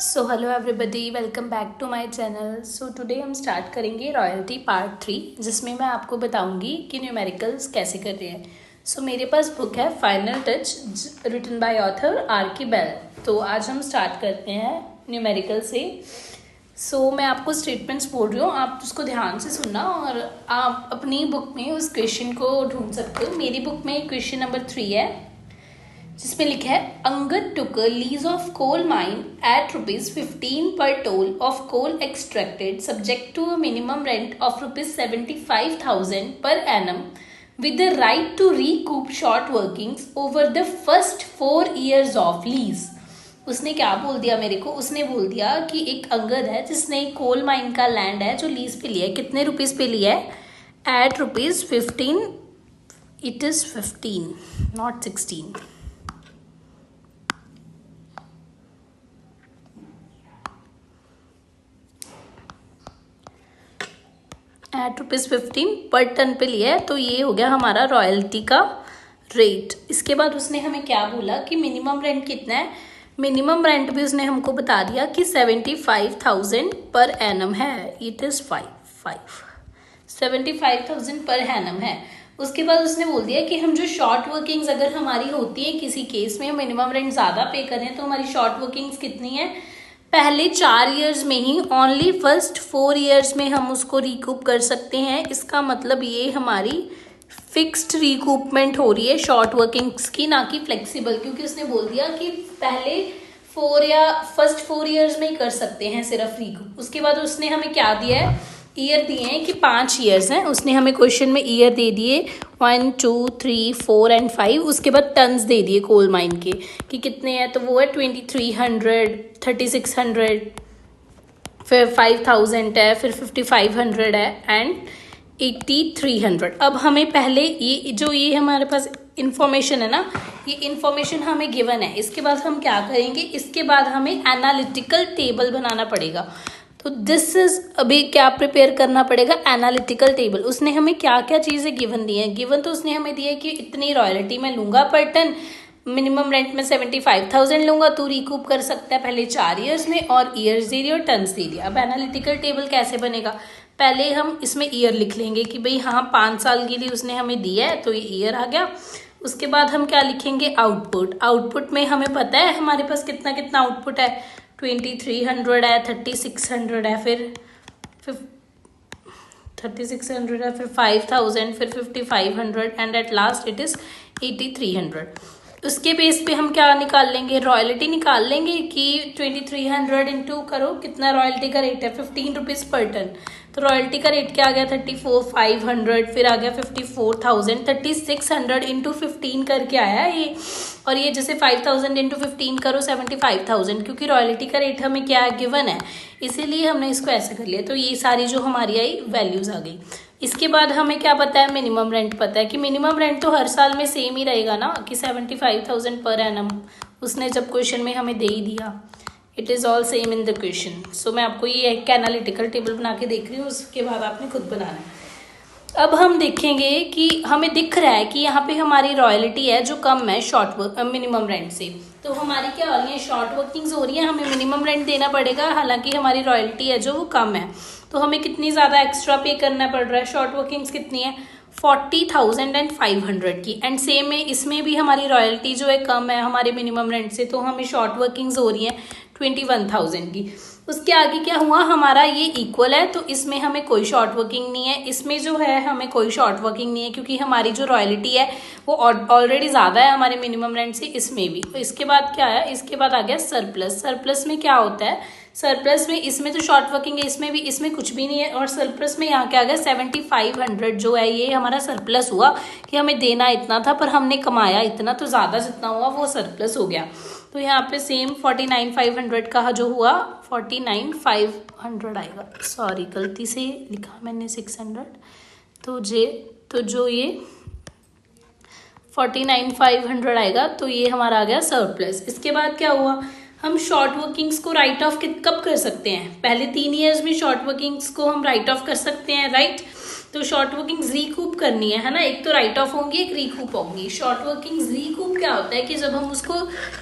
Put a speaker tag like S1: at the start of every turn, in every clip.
S1: So hello everybody, welcome back to my channel. So today हम start करेंगे royalty part 3, जिसमें मैं आपको बताऊंगी कि न्यूमेरिकल्स कैसे करते हैं। सो मेरे पास बुक है final touch written by author R K. Bell. तो आज हम स्टार्ट करते हैं न्यूमेरिकल से। सो मैं आपको स्टेटमेंट्स बोल रही हूँ, आप उसको ध्यान से सुनना और आप अपनी बुक में उस क्वेश्चन को ढूंढ सकते हो। मेरी बुक में क्वेश्चन नंबर 3 है, जिसमें लिखा है Angad took a lease of coal mine at ₹15 per toll of coal extracted subject to a minimum rent of ₹75,000 per annum with the right to recoup short workings over the first 4 years of lease। उसने क्या बोल दिया मेरे को? उसने बोल दिया कि एक अंगद है जिसने कोल माइन का लैंड है जो लीज पे लिया है। कितने रुपीस पे लिया है? At ₹15। It is 15 not 16। At ₹15 per ton पे लिया है, तो ये हो गया हमारा रॉयल्टी का रेट। इसके बाद उसने हमें क्या बोला कि मिनिमम रेंट कितना है। मिनिमम रेंट भी उसने हमको बता दिया कि 75,000 पर एनम है। इट इज़ 75,000 पर एनम है। उसके बाद उसने बोल दिया कि हम जो शॉर्ट वर्किंग्स अगर हमारी होती है किसी केस में, मिनिमम रेंट ज़्यादा पे करें तो हमारी शॉर्ट वर्किंग्स कितनी है? पहले 4 इयर्स में ही, ओनली फर्स्ट 4 इयर्स में हम उसको रिकूप कर सकते हैं। इसका मतलब ये हमारी फिक्स्ड रिकूपमेंट हो रही है शॉर्ट वर्किंग्स की, ना कि फ्लेक्सिबल, क्योंकि उसने बोल दिया कि पहले 4 या फर्स्ट 4 इयर्स में ही कर सकते हैं सिर्फ रिकूप। उसके बाद उसने हमें क्या दिया है? ईयर दिए हैं कि 5 इयर्स हैं। उसने हमें क्वेश्चन में ईयर दे दिए 1, 2, 3, 4 एंड 5। उसके बाद टन्स दे दिए कोल माइन के कि कितने हैं, तो वो है 2300, 3600, फिर 5000 है, फिर 5500 है एंड 8300। अब हमें पहले ये हमारे पास इंफॉर्मेशन है ना, ये इंफॉर्मेशन हमें गिवन है। इसके बाद हम क्या करेंगे? इसके बाद हमें एनालिटिकल टेबल बनाना पड़ेगा। तो दिस इज अभी क्या प्रिपेयर करना पड़ेगा? Analytical table. उसने हमें क्या क्या चीज़ें गिवन दी हैं? गिवन तो उसने हमें दी है कि इतनी रॉयल्टी मैं लूँगा पर टन, मिनिमम रेंट में 75,000 लूँगा, तू रिकूप कर सकता है पहले 4 इयर्स में, और ईयर्स दे दिए और टन्स दे दिया। अब एनालिटिकल टेबल कैसे बनेगा? पहले हम इसमें ईयर लिख लेंगे कि भाई हाँ 5 साल के लिए उसने हमें दिया है, तो ये ईयर आ गया। उसके बाद हम क्या लिखेंगे? आउटपुट। आउटपुट में हमें पता है हमारे पास कितना कितना आउटपुट है। 2300 है, 3600 है, फिर 3600 है, फिर 5000, फिर 5500 and at last it is 8300। उसके बेस पे हम क्या निकाल लेंगे? रॉयल्टी निकाल लेंगे कि 2300 इंटू करो, कितना रॉयल्टी का रेट है? 15 रुपीज़ पर टन। तो रॉयल्टी का रेट क्या आ गया? 34,500, फिर आ गया 54,000, 3600 इंटू 15 करके आया ये। और ये जैसे 5000 इंटू 15 करो 75,000, क्योंकि रॉयल्टी का रेट हमें क्या गिवन है, इसीलिए हमने इसको ऐसे कर लिया। तो ये सारी जो हमारी आई वैल्यूज आ गई। इसके बाद हमें क्या पता है? मिनिमम रेंट पता है कि मिनिमम रेंट तो हर साल में सेम ही रहेगा ना, कि 75,000 पर एनम। उसने जब क्वेश्चन में हमें दे ही दिया, it is all same in the question. So मैं आपको ये एक एनालिटिकल टेबल बना के देख रही हूँ, उसके बाद आपने खुद बनाना है। अब हम देखेंगे कि हमें दिख रहा है कि यहाँ पे हमारी रॉयल्टी है जो कम है मिनिमम रेंट से। तो हमारी क्या हो रही है? शॉर्ट वर्किंग्स हो रही है, हमें मिनिमम रेंट देना पड़ेगा, हालांकि हमारी रॉयल्टी है जो वो कम है। तो हमें कितनी ज़्यादा एक्स्ट्रा पे करना पड़ रहा है? शॉर्ट वर्किंग्स कितनी है? 40,500 की। एंड सेम में इसमें भी हमारी रॉयल्टी जो है कम है हमारे मिनिमम रेंट से, तो हमें शॉर्ट वर्किंग्स हो रही है 21,000 की। उसके आगे क्या हुआ? हमारा ये इक्वल है, तो इसमें हमें कोई शॉर्ट वर्किंग नहीं है, इसमें जो है हमें कोई शॉर्ट वर्किंग नहीं है, क्योंकि हमारी जो रॉयल्टी है वो ऑलरेडी ज़्यादा है हमारे मिनिमम रेंट से, इसमें भी। तो इसके बाद क्या है? इसके बाद आ गया सरप्लस। सरप्लस में क्या होता है? सरप्लस में इसमें तो शॉर्ट वर्किंग है, इसमें भी, इसमें कुछ भी नहीं है। और सरप्लस में यहाँ क्या आ गया? 7500 जो है ये हमारा सरप्लस हुआ, कि हमें देना इतना था पर हमने कमाया इतना, तो ज़्यादा जितना हुआ वो सरप्लस हो गया। तो यहाँ पे सेम 49,500 का जो हुआ 49,500 आएगा। सॉरी, गलती से लिखा मैंने 600। तो जो ये 49,500 आएगा, तो ये हमारा आ गया सरप्लस। इसके बाद क्या हुआ? हम शॉर्ट वर्किंग्स को राइट ऑफ कब कर सकते हैं? पहले 3 इयर्स में शॉर्ट वर्किंग्स को हम राइट ऑफ कर सकते हैं, राइट। तो शॉर्ट वर्किंग्स रिकूप करनी है ना, एक तो राइट ऑफ होंगी, एक रिकूप होंगी। शॉर्ट वर्किंग्स रिकूप क्या होता है कि जब हम उसको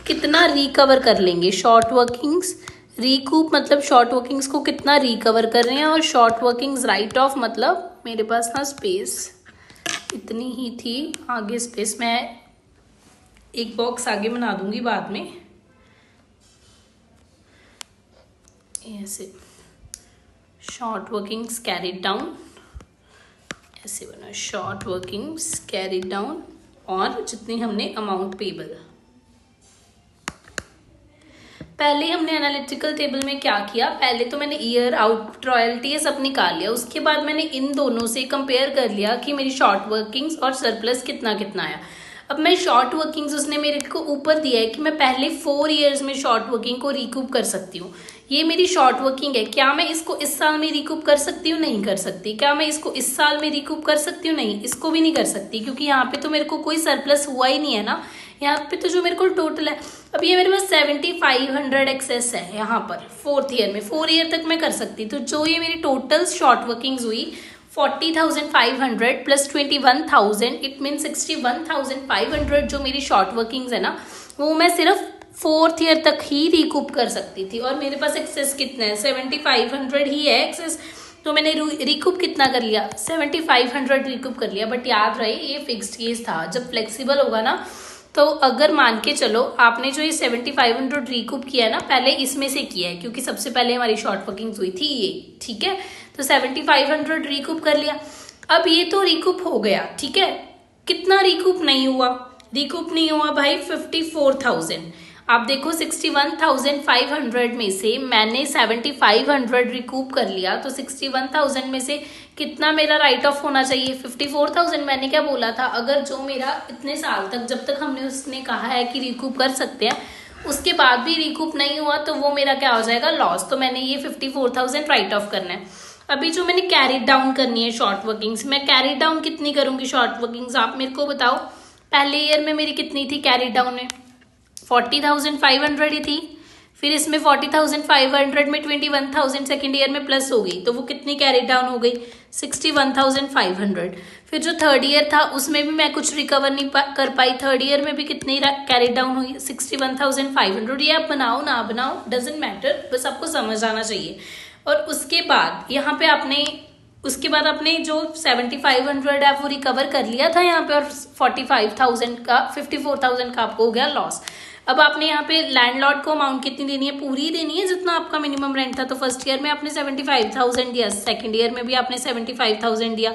S1: कितना रिकवर कर लेंगे। शॉर्ट वर्किंग्स रिकूप मतलब शॉर्ट वर्किंग्स को कितना रिकवर कर रहे हैं, और शॉर्ट वर्किंग्स राइट ऑफ मतलब मेरे पास ना स्पेस इतनी ही थी, आगे स्पेस मैं एक बॉक्स आगे बना दूंगी बाद में, ऐसे शॉर्ट वर्किंग्स कैरिड डाउन, ऐसे बना शॉर्ट वर्किंग्स कैरिड डाउन, और जितनी हमने अमाउंट पेबल। पहले हमने एनालिटिकल टेबल में क्या किया, पहले तो मैंने ईयर आउट रॉयल्टी सब निकाल लिया, उसके बाद मैंने इन दोनों से कंपेयर कर लिया कि मेरी शॉर्ट वर्किंग्स और सरप्लस कितना कितना आया। अब मैं शॉर्ट वर्किंग्स उसने मेरे को ऊपर दिया है कि मैं पहले 4 ईयर्स में शॉर्ट वर्किंग को रिकूप कर सकती हूँ। ये मेरी शॉर्ट वर्किंग है, क्या मैं इसको इस साल में रिकूप कर सकती हूँ? नहीं कर सकती। क्या मैं इसको इस साल में रिकूप कर सकती हूँ? नहीं, इसको भी नहीं कर सकती, क्योंकि यहाँ पे तो मेरे को कोई सरप्लस हुआ ही नहीं है ना, यहाँ पे तो जो मेरे को टोटल है। अब ये मेरे पास 7500 एक्सेस है यहाँ पर 4th ईयर में, 4 ईयर तक मैं कर सकती। तो जो ये मेरी टोटल शॉर्ट वर्किंग्स हुई 40,500 प्लस 21,000, इट मीन 61,500 जो मेरी शॉर्ट वर्किंग्स है ना, वो मैं सिर्फ 4th ईयर तक ही रिकूप कर सकती थी। और मेरे पास एक्सेस कितना है, 7500 ही है एक्सेस, तो मैंने रिकूप कितना कर लिया, 7500 रिकूप कर लिया। बट याद रहे ये फिक्स्ड केस था, जब फ्लेक्सिबल होगा ना, तो अगर मान के चलो आपने जो ये 7500 रिकूप किया है ना, पहले इसमें से किया है, क्योंकि सबसे पहले हमारी शॉर्ट वर्किंग्स हुई थी ये, ठीक है। तो 7500 रिकूप कर लिया। अब ये तो रिकूप हो गया, ठीक है। कितना रिकूप नहीं हुआ, रिकूप नहीं हुआ भाई 54,000। आप देखो 61,500 में से मैंने 7500 रिकूप कर लिया, तो 61,000 में से कितना मेरा राइट ऑफ होना चाहिए, 54,000। मैंने क्या बोला था, अगर जो मेरा इतने साल तक, जब तक हमने उसने कहा है कि रिकूप कर सकते हैं, उसके बाद भी रिकूप नहीं हुआ, तो वो मेरा क्या हो जाएगा, लॉस। तो मैंने ये 54,000 राइट ऑफ करना है। अभी जो मैंने कैरी डाउन करनी है शॉर्ट वर्किंग्स, मैं कैरी डाउन कितनी करूंगी शॉर्ट वर्किंग्स, आप मेरे को बताओ। पहले ईयर में मेरी कितनी थी कैरी डाउन में, 40,500 ही थी। फिर इसमें 40,500 में 21,000 सेकेंड ईयर में प्लस हो गई, तो वो कितनी कैरी डाउन हो गई, 61,500। फिर जो 3rd ईयर था उसमें भी मैं कुछ रिकवर नहीं कर पाई, 3rd ईयर में भी कितनी कैरी डाउन हुई, 61,500। ये आप बनाओ ना बनाओ डजेंट मैटर, बस आपको समझ आना चाहिए। और उसके बाद यहाँ पे आपने उसके बाद आपने जो 7500 है वो रिकवर कर लिया था यहाँ पे, और 45,000 का 54,000 का आपको हो गया लॉस। अब आपने यहाँ पे लैंडलॉर्ड को अमाउंट कितनी देनी है, पूरी देनी है जितना आपका मिनिमम रेंट था। तो 1st ईयर में आपने 75,000 दिया, 2nd ईयर में भी आपने 75,000 दिया,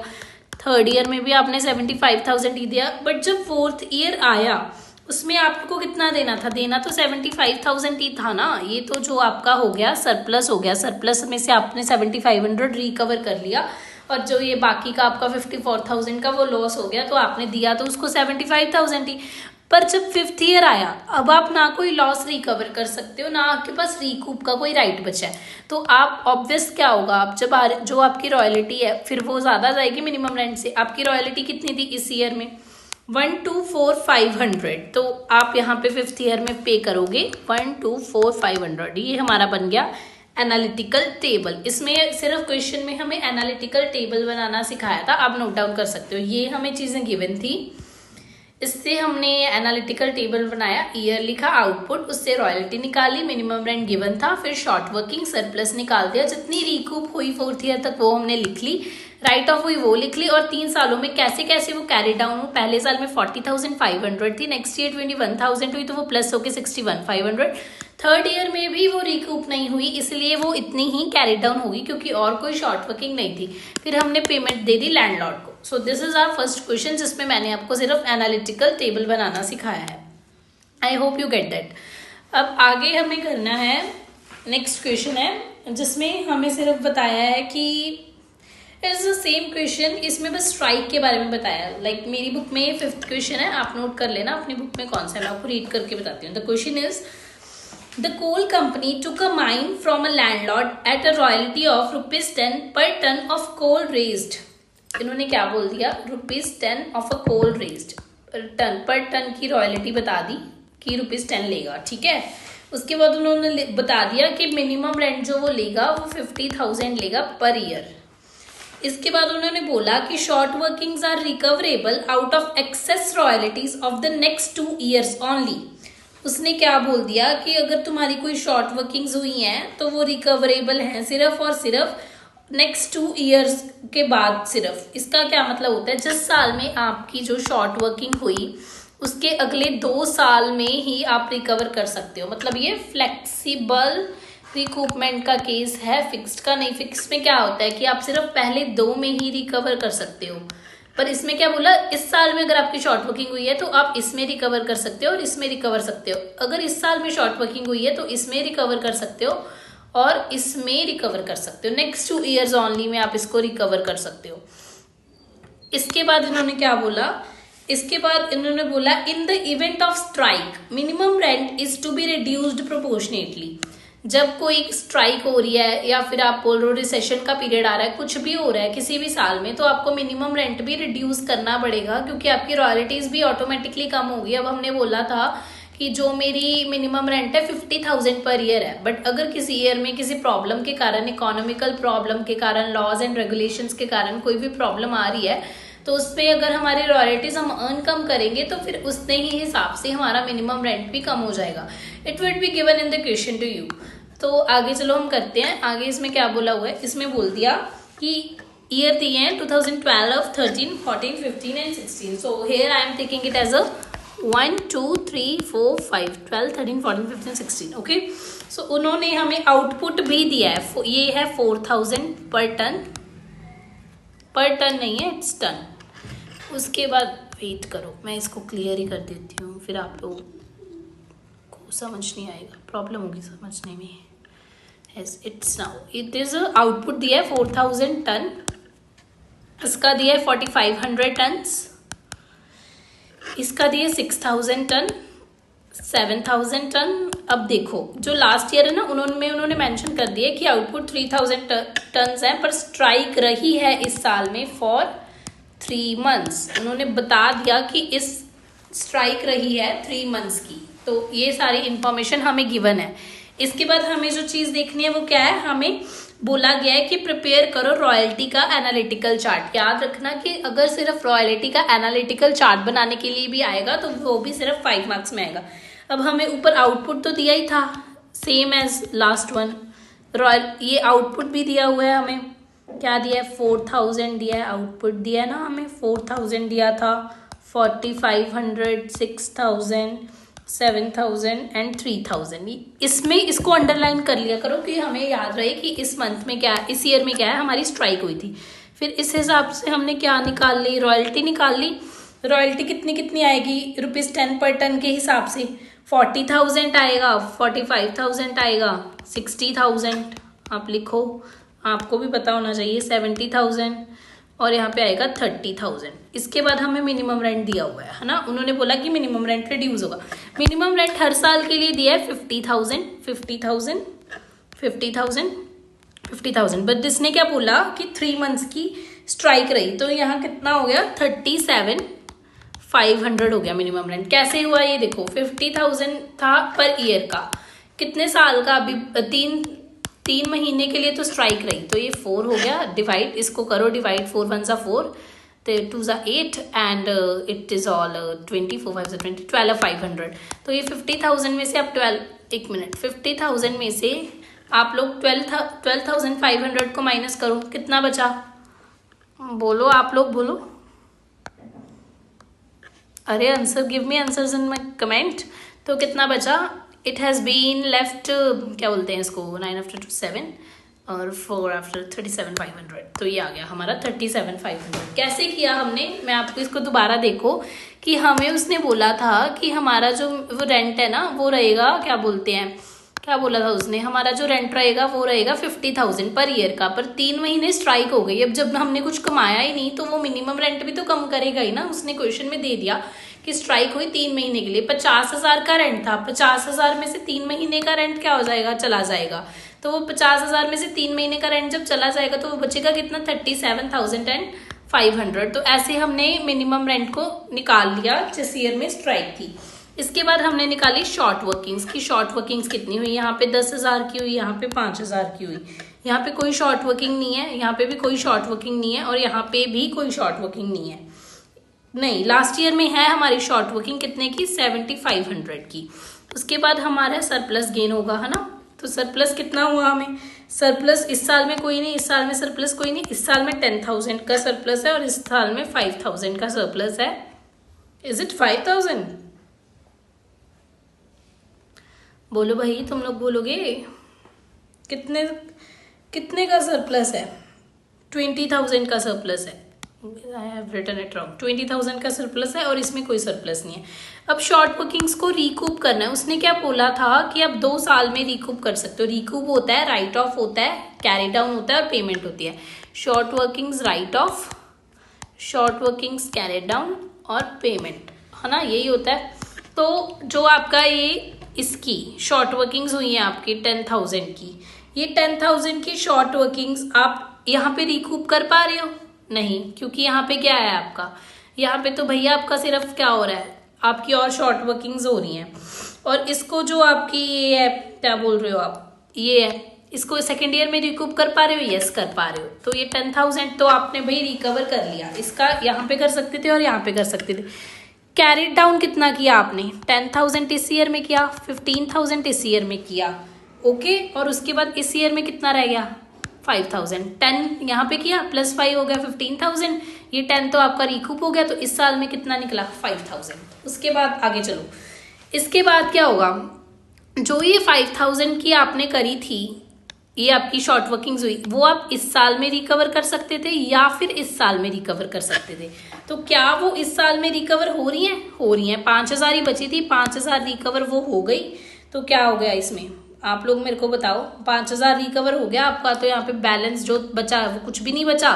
S1: 3rd ईयर में भी आपने 75,000 ही दिया। बट जब 4th ईयर आया उसमें आपको कितना देना था, देना तो 75,000 ही था ना। ये तो जो आपका हो गया सरप्लस हो गया, सरप्लस में से आपने 7500 रिकवर कर लिया, और जो ये बाकी का आपका 54,000 का वो लॉस हो गया, तो आपने दिया तो उसको 75,000 ही। पर जब 5th ईयर आया, अब आप ना कोई लॉस रिकवर कर सकते हो, ना आपके पास रिकूप का कोई राइट बचा है, तो आप ऑब्वियस क्या होगा, आप जब जो आपकी रॉयल्टी है फिर वो ज्यादा जाएगी मिनिमम रेंट से। आपकी रॉयल्टी कितनी थी इस ईयर में, 124,500, तो आप यहाँ पे 5th ईयर में पे करोगे 124,500। ये हमारा बन गया एनालिटिकल टेबल। इसमें सिर्फ क्वेश्चन में हमें एनालिटिकल टेबल बनाना सिखाया था, आप नोट डाउन कर सकते हो। ये हमें चीजें गिवन थी, इससे हमने एनालिटिकल टेबल बनाया, ईयर लिखा, आउटपुट, उससे रॉयल्टी निकाली, मिनिमम रेंट गिवन था, फिर शॉर्ट वर्किंग सरप्लस निकाल दिया, जितनी रिकूप हुई 4th ईयर तक वो हमने लिख ली, राइट ऑफ हुई वो लिख ली, और 3 सालों में कैसे कैसे वो कैरी डाउन हो। पहले साल में 40,500 थी, नेक्स्ट ईयर 21,000 हुई, तो वो प्लस होके 61,500। 3rd ईयर में भी वो रिकूप नहीं हुई, इसलिए वो इतनी ही कैरी डाउन होगी, क्योंकि और कोई शॉर्ट वर्किंग नहीं थी। फिर हमने पेमेंट दे दी लैंडलॉर्ड को। So this is our first question, जिसमें मैंने आपको सिर्फ एनालिटिकल टेबल बनाना सिखाया है। I hope you get that. अब आगे हमें करना है, नेक्स्ट क्वेश्चन है, जिसमें हमें सिर्फ बताया है कि इट्स द सेम क्वेश्चन, इसमें बस स्ट्राइक के बारे में बताया। लाइक मेरी बुक में 5th क्वेश्चन है, आप नोट कर लेना अपनी बुक में कौन सा है, मैं आपको रीड करके बताती हूँ। The question is, the coal company took a mine from a landlord at a royalty of ₹10 per ton of coal raised. इन्होंने क्या बोल दिया, ₹10 of a coal raised, ton per ton की रॉयल्टी बता दी कि ₹10 लेगा, ठीक है। उसके बाद उन्होंने बता दिया कि मिनिमम रेंट जो वो लेगा वो 50,000 लेगा पर ईयर। इसके बाद उन्होंने बोला कि short workings are recoverable out of excess royalties of the next 2 years only. उसने क्या बोल दिया कि अगर तुम्हारी कोई शॉर्ट वर्किंग्स हुई हैं तो वो रिकवरेबल हैं सिर्फ और सिर्फ नेक्स्ट 2 ईयर्स के बाद सिर्फ। इसका क्या मतलब होता है, जिस साल में आपकी जो शॉर्ट वर्किंग हुई उसके अगले 2 साल में ही आप रिकवर कर सकते हो। मतलब ये फ्लेक्सिबल रिकूपमेंट का केस है, फिक्स्ड का नहीं। फिक्स्ड में क्या होता है कि आप सिर्फ पहले 2 में ही रिकवर कर सकते हो, पर इसमें क्या बोला, इस साल में अगर आपकी शॉर्ट वर्किंग हुई है तो आप इसमें रिकवर कर सकते हो और इसमें रिकवर सकते हो। अगर इस साल में शॉर्ट वर्किंग हुई है तो इसमें रिकवर कर सकते हो और इसमें रिकवर कर सकते हो। नेक्स्ट 2 ईयर्स ओनली में आप इसको रिकवर कर सकते हो। इसके बाद इन्होंने क्या बोला, इसके बाद इन्होंने बोला in the event of strike minimum rent is to be reduced proportionately. जब कोई स्ट्राइक हो रही है या फिर आप बोल रहे हो रिसेशन का पीरियड आ रहा है, कुछ भी हो रहा है किसी भी साल में, तो आपको मिनिमम रेंट भी रिड्यूस करना पड़ेगा क्योंकि आपकी रॉयल्टीज भी ऑटोमेटिकली कम होगी। अब हमने बोला था कि जो मेरी मिनिमम रेंट है 50,000 पर ईयर है, बट अगर किसी ईयर में किसी प्रॉब्लम के कारण, इकोनॉमिकल प्रॉब्लम के कारण, लॉज एंड रेगुलेशंस के कारण कोई भी प्रॉब्लम आ रही है तो उसमें अगर हमारी रॉयल्टीज हम अर्न कम करेंगे तो फिर उतने ही हिसाब से हमारा मिनिमम रेंट भी कम हो जाएगा। It will be given in the question to you. तो आगे चलो हम करते हैं। आगे इसमें क्या बोला हुआ है, इसमें बोल दिया कि ईयर दिए हैं 2012, 13, 14, 15 and 16। So here I am taking it as a 1, 2, 3, 4, 5, 12, 13, 14, 15, 16। Okay, सो उन्होंने हमें आउटपुट भी दिया है, ये है 4000 पर टन, पर टन नहीं है, इट्स टन। उसके बाद वेट करो, मैं इसको क्लियर ही कर देती हूँ, फिर आप लोगों को समझ नहीं आएगा, प्रॉब्लम होगी समझने में। Yes, it's now it is output दिया है 4000 टन, इसका दिया है 4500 टन्स, इसका दिया 6000 टन, 7000 टन। अब देखो जो लास्ट ईयर है ना, उन्होंने मेंशन कर दिया कि आउटपुट 3000 टन्स है, पर स्ट्राइक रही है इस साल में फॉर 3 मंथ्स। उन्होंने बता दिया कि इस स्ट्राइक रही है 3 मंथ्स की, तो ये सारी इंफॉर्मेशन हमें गिवन है। इसके बाद हमें जो चीज़ देखनी है वो क्या है, हमें बोला गया है कि प्रिपेयर करो रॉयल्टी का एनालिटिकल चार्ट। याद रखना कि अगर सिर्फ रॉयल्टी का एनालिटिकल चार्ट बनाने के लिए भी आएगा तो वो भी सिर्फ 5 मार्क्स में आएगा। अब हमें ऊपर आउटपुट तो दिया ही था, सेम एज लास्ट वन। ये आउटपुट भी दिया हुआ है, हमें क्या दिया है, 4000 दिया है, आउटपुट दिया है ना हमें 4000 दिया था, 4500, 6000, 7000 एंड 3000। इसमें इसको अंडरलाइन कर लिया करो कि हमें याद रहे कि इस मंथ में क्या, इस ईयर में क्या है, हमारी स्ट्राइक हुई थी। फिर इस हिसाब से हमने क्या निकाल ली, रॉयल्टी निकाल ली। रॉयल्टी कितनी आएगी, ₹10 पर टन के हिसाब से 40,000 आएगा, 45,000 आएगा, 60,000 आप लिखो, आपको भी पता होना चाहिए, 70,000 और यहाँ पे आएगा 30,000। इसके बाद हमें मिनिमम रेंट दिया हुआ है ना, उन्होंने बोला कि मिनिमम रेंट रिड्यूस होगा। मिनिमम रेंट हर साल के लिए दिया है 50,000, 50,000, 50,000, 50,000। बट इसने क्या बोला कि 3 मंथ्स की स्ट्राइक रही, तो यहाँ कितना हो गया, 37,500 हो गया मिनिमम रेंट। कैसे हुआ ये देखो, 50,000 था पर ईयर का, कितने साल का, अभी 3 महीने के लिए तो स्ट्राइक रही, तो ये 4 हो गया। डिवाइड इसको करो, डिवाइड 4 1 सा 4, 2 सा 8 एंड इट इज ऑल 20, 4 5 20, 12,500। तो ये 50,000 में से आप 50,000 में से आप लोग 12,500 को माइनस करो, कितना बचा, बोलो आप लोग बोलो, अरे answer, give me answers in my comment. तो कितना बचा, इट हैज़ बीन लेफ्ट, क्या बोलते हैं इसको, 9 after 2 7 और 4 after 37,500। तो ये आ गया हमारा 37,500। कैसे किया हमने, मैं आपको इसको दोबारा देखो कि हमें उसने बोला था कि हमारा जो वो रेंट है ना वो रहेगा, क्या बोलते हैं, क्या बोला था उसने, हमारा जो रेंट रहेगा वो रहेगा 50,000 पर ईयर का, पर 3 महीने स्ट्राइक हो गई। अब जब हमने कुछ कमाया ही नहीं तो वो मिनिमम रेंट भी तो कम करेगा ही ना। उसने क्वेश्चन में दे दिया कि स्ट्राइक हुई 3 महीने के लिए, 50,000 का रेंट था, 50,000 में से 3 महीने का रेंट क्या हो जाएगा, चला जाएगा। तो वो 50,000 में से 3 महीने का रेंट जब चला जाएगा तो वो बचेगा कितना, 37,500। तो ऐसे हमने मिनिमम रेंट को निकाल लिया जिस ईयर में स्ट्राइक थी। इसके बाद हमने निकाली शॉर्ट वर्किंग्स की, शॉर्ट वर्किंग्स कितनी हुई, यहाँ पे 10,000 की हुई, यहाँ पे 5,000 की हुई, यहाँ पे कोई शॉर्ट वर्किंग नहीं है, यहाँ पे भी कोई शॉर्ट वर्किंग नहीं है और यहाँ पे भी कोई शॉर्ट वर्किंग नहीं है। नहीं, लास्ट ईयर में है हमारी शॉर्ट वर्किंग कितने की, 7,500 की। उसके बाद हमारा सरप्लस गेन होगा, है ना। तो सरप्लस कितना हुआ हमें, सरप्लस इस साल में कोई नहीं, इस साल में सरप्लस कोई नहीं, इस साल में 10,000 का सरप्लस है और इस साल में 5,000 का सरप्लस है। Is it 5,000? बोलो भाई, तुम लोग बोलोगे कितने कितने का सरप्लस है? 20,000 का सरप्लस है। I have written it wrong. 20,000 का सरप्लस है और इसमें कोई सरप्लस नहीं है। अब शॉर्ट वर्किंग्स को रिकूप करना है। उसने क्या बोला था कि आप 2 साल में रिकूप कर सकते हो। रिकूप होता है, राइट ऑफ होता है, कैरी डाउन होता है और पेमेंट होती है। Short workings right of, short workings carry down और पेमेंट, है ना, यही होता है। तो जो आपका ये इसकी शॉर्ट वर्किंग्स हुई है आपकी 10,000 की, ये 10,000 की शॉर्ट वर्किंग्स आप यहाँ पे रिकूप कर पा रहे हो? नहीं, क्योंकि यहाँ पे क्या है आपका, यहाँ पे तो भैया आपका सिर्फ क्या हो रहा है, आपकी और शॉर्ट वर्किंग्स हो रही हैं। और इसको जो आपकी ये है, क्या बोल रहे हो आप, ये है, इसको सेकेंड ईयर में रिकूप कर पा रहे हो? यस कर पा रहे हो। तो ये 10,000 तो आपने भाई रिकवर कर लिया। इसका यहाँ पे कर सकते थे और यहाँ पे कर सकते थे। कैरी डाउन कितना किया आपने? 10,000 इस ईयर में किया, 15,000 इस ईयर में किया, ओके। और उसके बाद इस ईयर में कितना रह गया? 5,000। 10 यहाँ पे किया, प्लस 5 हो गया 15,000। ये 10 तो आपका रिकूप हो गया। तो इस साल में कितना निकला? 5,000। उसके बाद आगे चलो, इसके बाद क्या होगा, जो ये 5,000 की आपने करी थी, ये आपकी शॉर्ट वर्किंग्स हुई, वो आप इस साल में रिकवर कर सकते थे या फिर इस साल में रिकवर कर सकते थे। तो क्या वो इस साल में रिकवर हो रही हैं? हो रही हैं। 5,000 ही बची थी, 5,000 रिकवर वो हो गई। तो क्या हो गया इसमें, आप लोग मेरे को बताओ। 5,000 रिकवर हो गया आपका। तो यहाँ पे बैलेंस जो बचा है वो कुछ भी नहीं बचा।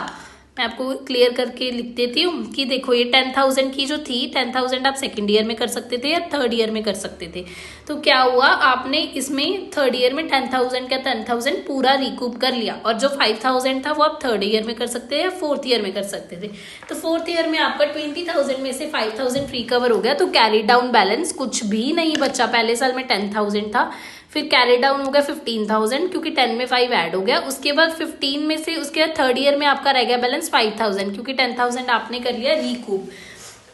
S1: मैं आपको क्लियर करके लिख देती हूँ कि देखो, ये 10,000 की जो थी, 10,000 आप सेकेंड ईयर में कर सकते थे या थर्ड ईयर में कर सकते थे। तो क्या हुआ, आपने इसमें थर्ड ईयर में 10,000 का 10,000 पूरा रिकूप कर लिया। और जो 5,000 था वो आप थर्ड ईयर में कर सकते थे या फोर्थ ईयर में कर सकते थे। तो फोर्थ ईयर में आपका 20,000 में से 5,000 रिकवर हो गया। तो कैरी डाउन बैलेंस कुछ भी नहीं बचा। पहले साल में 10,000 था, फिर कैरी डाउन हो गया 15,000 क्योंकि 10 में 5 ऐड हो गया। उसके बाद 15 में से उसके बाद थर्ड ईयर में आपका रह गया बैलेंस 5,000 क्योंकि 10,000 आपने कर लिया रिकूप।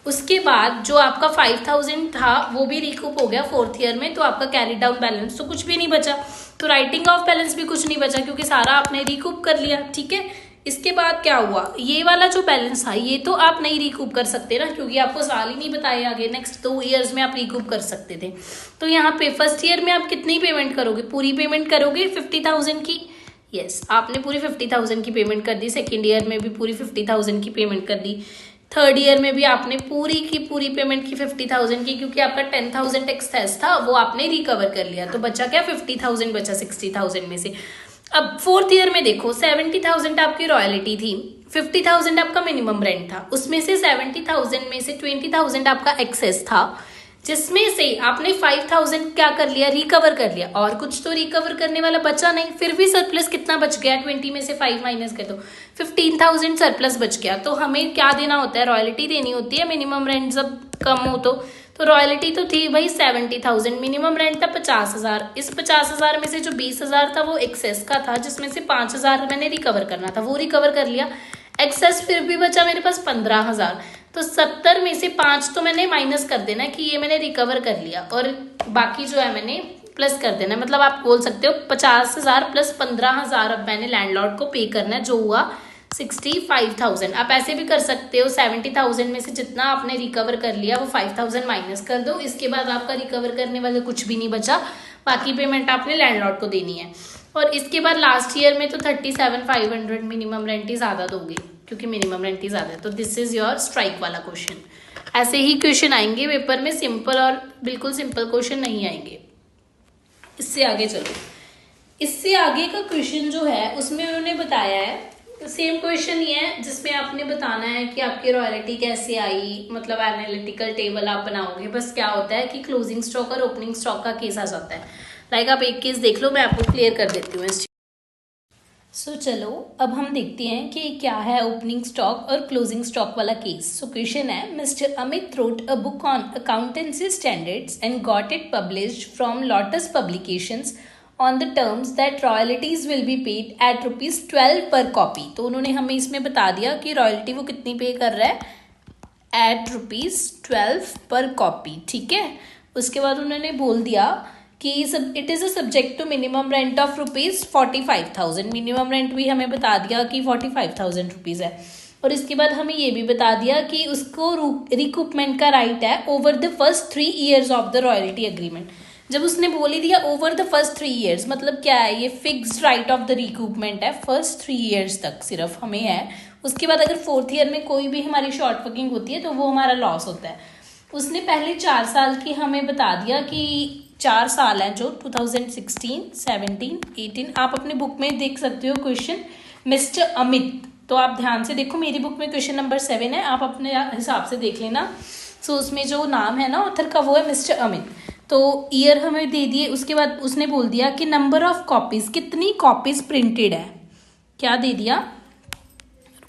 S1: उसके बाद जो आपका 5,000 था वो भी रिकूप हो गया फोर्थ ईयर में। तो आपका कैरी डाउन बैलेंस तो कुछ भी नहीं बचा। तो राइटिंग ऑफ बैलेंस भी कुछ नहीं बचा क्योंकि सारा आपने रिकूप कर लिया, ठीक है। इसके बाद क्या हुआ, ये वाला जो बैलेंस था ये तो आप नहीं रिकूप कर सकते ना, क्योंकि आपको साल ही नहीं बताया आगे, नेक्स्ट 2 ईयर्स में आप रिकूप कर सकते थे। तो यहाँ पे फर्स्ट ईयर में आप कितनी पेमेंट करोगे? पूरी पेमेंट करोगे 50,000 की। यस, आपने पूरी 50,000 की पेमेंट कर दी। सेकेंड ईयर में भी पूरी 50,000 की पेमेंट कर दी। थर्ड ईयर में भी आपने पूरी की पूरी पेमेंट की 50,000 की, क्योंकि आपका 10,000 एक्सेस था वो आपने रिकवर कर लिया। तो बचा क्या? 50,000 बचा 60,000 में से। अब फोर्थ ईयर में देखो, 70,000 आपकी रॉयल्टी थी, 50,000 आपका मिनिमम रेंट था, उसमें से 70,000 में से 20,000 आपका एक्सेस था, जिसमें से आपने 5,000 क्या कर लिया? रिकवर कर लिया। और कुछ तो रिकवर करने वाला बचा नहीं। फिर भी सरप्लस कितना बच गया? 20 में से 5 माइनस कर दो, 15,000 सरप्लस बच गया। तो हमें क्या देना होता है? रॉयल्टी देनी होती है। मिनिमम रेंट जब कम हो तो रॉयल्टी तो थी भाई 70,000, मिनिमम रेंट था 50,000। इस 50,000 में से जो 20,000 था वो एक्सेस का था, जिसमें से 5,000 मैंने रिकवर करना था, वो रिकवर कर लिया। एक्सेस फिर भी बचा मेरे पास 15,000। तो 70 में से 5 तो मैंने माइनस कर देना कि ये मैंने रिकवर कर लिया, और बाकी जो है मैंने प्लस कर देना। मतलब आप बोल सकते हो 50,000 प्लस 15,000 अब मैंने लैंडलॉर्ड को पे करना है, जो हुआ 65,000। आप ऐसे भी कर सकते हो, 70,000 में से जितना आपने रिकवर कर लिया वो 5,000 माइनस कर दो। इसके बाद आपका रिकवर करने वाला कुछ भी नहीं बचा, बाकी पेमेंट आपने लैंडलॉर्ड को देनी है। और इसके बाद लास्ट ईयर में तो 37,500 मिनिमम रेंट ही ज़्यादा दोगे, क्योंकि मिनिमम रेंट ही ज़्यादा है। तो दिस इज योर स्ट्राइक वाला क्वेश्चन। ऐसे ही क्वेश्चन आएंगे पेपर में, सिंपल और बिल्कुल सिंपल क्वेश्चन नहीं आएंगे। इससे आगे चलो, इससे आगे का क्वेश्चन जो है उसमें उन्होंने बताया है, सेम क्वेश्चन ही है, जिसमें आपने बताना है कि आपकी रॉयल्टी कैसे आई, मतलब एनालिटिकल टेबल आप बनाओगे। बस क्या होता है कि क्लोजिंग स्टॉक और ओपनिंग स्टॉक का केस आ जाता है। लाइक आप एक केस देख लो, मैं आपको क्लियर कर देती हूँ इस। सो चलो अब हम देखते हैं कि क्या है ओपनिंग स्टॉक और क्लोजिंग स्टॉक वाला केस। सो क्वेश्चन है, mister Amit wrote a book on accountancy standards and got it published from lotus publications on the terms that royalties will be paid at ₹12 per copy। तो उन्होंने हमें इसमें बता दिया कि रॉयल्टी वो कितनी पे कर रहा है, at ₹12 per copy, ठीक है। उसके बाद उन्होंने बोल दिया कि it is a subject to minimum rent of ₹45,000। Minimum rent भी हमें बता दिया कि 45,000 रुपीज़ है। और इसके बाद हमें ये भी बता दिया कि उसको रिकूपमेंट का राइट है over the first 3 years of the royalty agreement. जब उसने बोल ही दिया ओवर द फर्स्ट 3 years, मतलब क्या है, ये फिक्स्ड राइट ऑफ द रिकूपमेंट है फर्स्ट 3 years तक सिर्फ हमें है। उसके बाद अगर 4th year में कोई भी हमारी शॉर्ट वर्किंग होती है तो वो हमारा लॉस होता है। उसने पहले 4 साल की हमें बता दिया कि 4 साल हैं जो 2016, 17, 18। आप अपने बुक में देख सकते हो क्वेश्चन मिस्टर अमित, तो आप ध्यान से देखो, मेरी बुक में क्वेश्चन नंबर 7 है, आप अपने हिसाब से देख लेना। सो उसमें जो नाम है ना ऑथर का वो है मिस्टर अमित। तो ईयर हमें दे दिए। उसके बाद उसने बोल दिया कि नंबर ऑफ कॉपीज, कितनी कॉपीज प्रिंटेड है, क्या दे दिया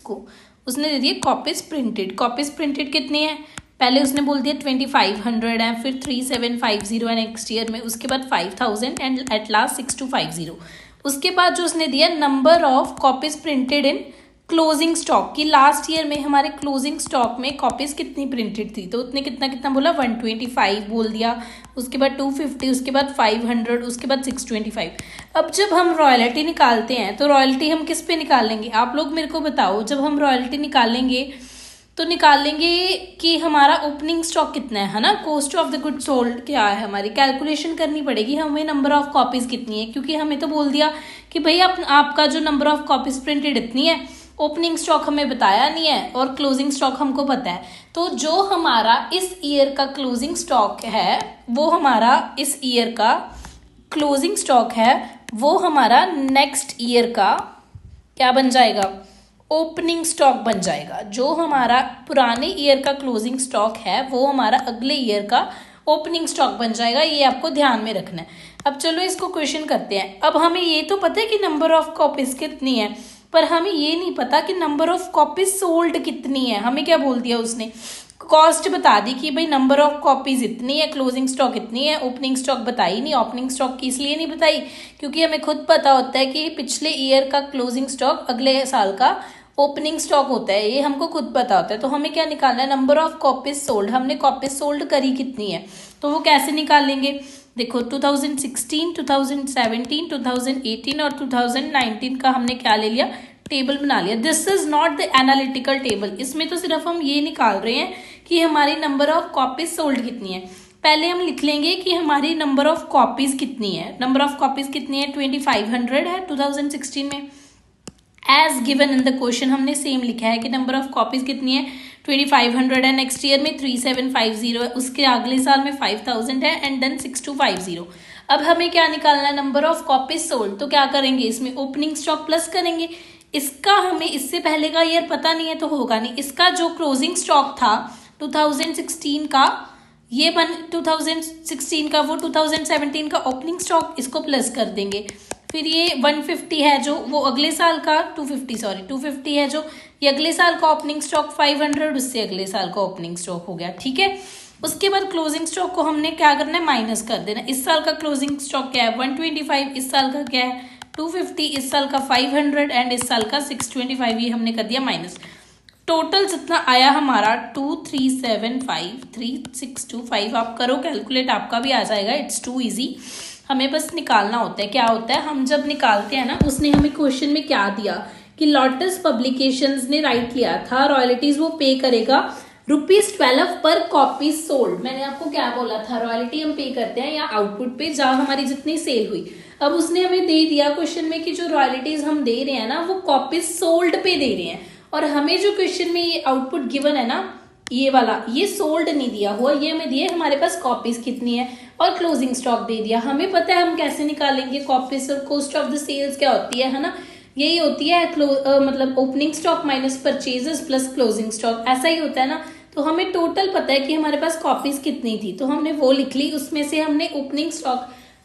S1: को, उसने दे दिया कॉपीज प्रिंटेड। कॉपीज प्रिंटेड कितनी है, पहले उसने बोल दिया 2500 है, फिर 3750 है नेक्स्ट ईयर में, उसके बाद 5000 एंड एट लास्ट 6250। उसके बाद जो उसने दिया number of copies printed in closing stock, की लास्ट ईयर में हमारे क्लोजिंग स्टॉक में कॉपीज कितनी प्रिंटेड थी, तो उसने कितना कितना बोला 125 बोल दिया, उसके बाद 250, उसके बाद 500, उसके बाद 625। अब जब हम रॉयल्टी निकालते हैं तो रॉयल्टी हम किस पे निकालेंगे, आप लोग मेरे को बताओ। जब हम रॉयल्टी निकालेंगे तो निकालेंगे कि हमारा ओपनिंग स्टॉक कितना है ना, cost of the good sold क्या है, हमारी कैलकुलेशन करनी पड़ेगी हमें, नंबर ऑफ कॉपीज कितनी है, क्योंकि हमें तो बोल दिया कि भाई आपका जो नंबर ऑफ कॉपीज प्रिंटेड इतनी है, ओपनिंग स्टॉक हमें बताया नहीं है और क्लोजिंग स्टॉक हमको पता है। तो जो हमारा इस ईयर का क्लोजिंग स्टॉक है वो हमारा इस ईयर का क्लोजिंग स्टॉक है वो हमारा नेक्स्ट ईयर का क्या बन जाएगा, ओपनिंग स्टॉक बन जाएगा। जो हमारा पुराने ईयर का क्लोजिंग स्टॉक है वो हमारा अगले ईयर का ओपनिंग स्टॉक बन जाएगा, ये आपको ध्यान में रखना है। अब चलो इसको क्वेश्चन करते हैं। अब हमें ये तो पता है कि नंबर ऑफ कॉपीज कितनी है, पर हमें ये नहीं पता कि नंबर ऑफ कॉपीज सोल्ड कितनी है। हमें क्या बोल दिया उसने, कॉस्ट बता दी कि भाई नंबर ऑफ कॉपीज इतनी है, क्लोजिंग स्टॉक इतनी है, ओपनिंग स्टॉक बताई नहीं। ओपनिंग स्टॉक की इसलिए नहीं बताई क्योंकि हमें खुद पता होता है कि पिछले ईयर का क्लोजिंग स्टॉक अगले साल का ओपनिंग स्टॉक होता है, ये हमको खुद पता होता है। तो हमें क्या निकालना है, नंबर ऑफ कॉपीज सोल्ड, हमने कॉपीज सोल्ड करी कितनी है, तो वो कैसे निकालेंगे। देखो 2016, 2017, 2018 और 2019 का हमने क्या ले लिया, टेबल बना लिया। This is not the analytical table, इसमें तो सिर्फ हम ये निकाल रहे हैं कि हमारी नंबर ऑफ कॉपीज सोल्ड कितनी है। पहले हम लिख लेंगे कि हमारी नंबर ऑफ कॉपीज कितनी है। नंबर ऑफ कॉपीज कितनी है, 2500 है 2016 में, as given in the question हमने सेम लिखा है कि नंबर ऑफ कॉपीज कितनी है 2500 है, नेक्स्ट ईयर में 3750 है, उसके अगले साल में 5000 है एंड देन 6250। अब हमें क्या निकालना है, नंबर ऑफ कॉपीज सोल्ड। तो क्या करेंगे, इसमें ओपनिंग स्टॉक प्लस करेंगे। इसका हमें इससे पहले का ईयर पता नहीं है तो होगा नहीं। इसका जो क्लोजिंग स्टॉक था 2016 का, ये 2016 का, वो 2017 का ओपनिंग स्टॉक, इसको प्लस कर देंगे। फिर ये 150 है जो वो अगले साल का 250 है जो ये अगले साल का ओपनिंग स्टॉक, 500 उससे अगले साल का ओपनिंग स्टॉक हो गया, ठीक है। उसके बाद क्लोजिंग स्टॉक को हमने क्या करना है, माइनस कर देना। इस साल का क्लोजिंग स्टॉक क्या है 125, इस साल का क्या है 250, इस साल का 500 एंड इस साल का 625, ये हमने कर दिया माइनस। टोटल जितना आया हमारा 23753625, आप करो कैलकुलेट, आपका भी आ जाएगा, इट्स टू इजी। हमें बस निकालना होता है। क्या होता है, हम जब निकालते हैं ना, उसने हमें क्वेश्चन में क्या दिया कि लोटस पब्लिकेशंस ने राइट किया था रॉयल्टीज वो पे करेगा ₹12 पर कॉपी सोल्ड। मैंने आपको क्या बोला था, रॉयल्टी हम पे करते हैं या आउटपुट पे जहाँ हमारी जितनी सेल हुई। अब उसने हमें दे दिया क्वेश्चन में कि जो रॉयल्टीज हम दे रहे हैं ना वो कॉपी सोल्ड पे दे रहे हैं, और हमें जो क्वेश्चन में ये आउटपुट गिवन है ना, ये वाला, ये सोल्ड नहीं दिया हुआ, ये हमें दिया हमारे पास कॉपीज कितनी है और क्लोजिंग स्टॉक दे दिया। हमें पता है हम कैसे निकालेंगे कॉपीज और कॉस्ट ऑफ द सेल्स क्या होती है ना, यही होती है मतलब opening stock minus purchases plus closing stock, ऐसा ही होता है ना। तो हमें टोटल पता है कि हमारे पास कॉपीज कितनी थी, तो हमने वो लिख ली। उसमें से हमने ओपनिंग स्टॉक,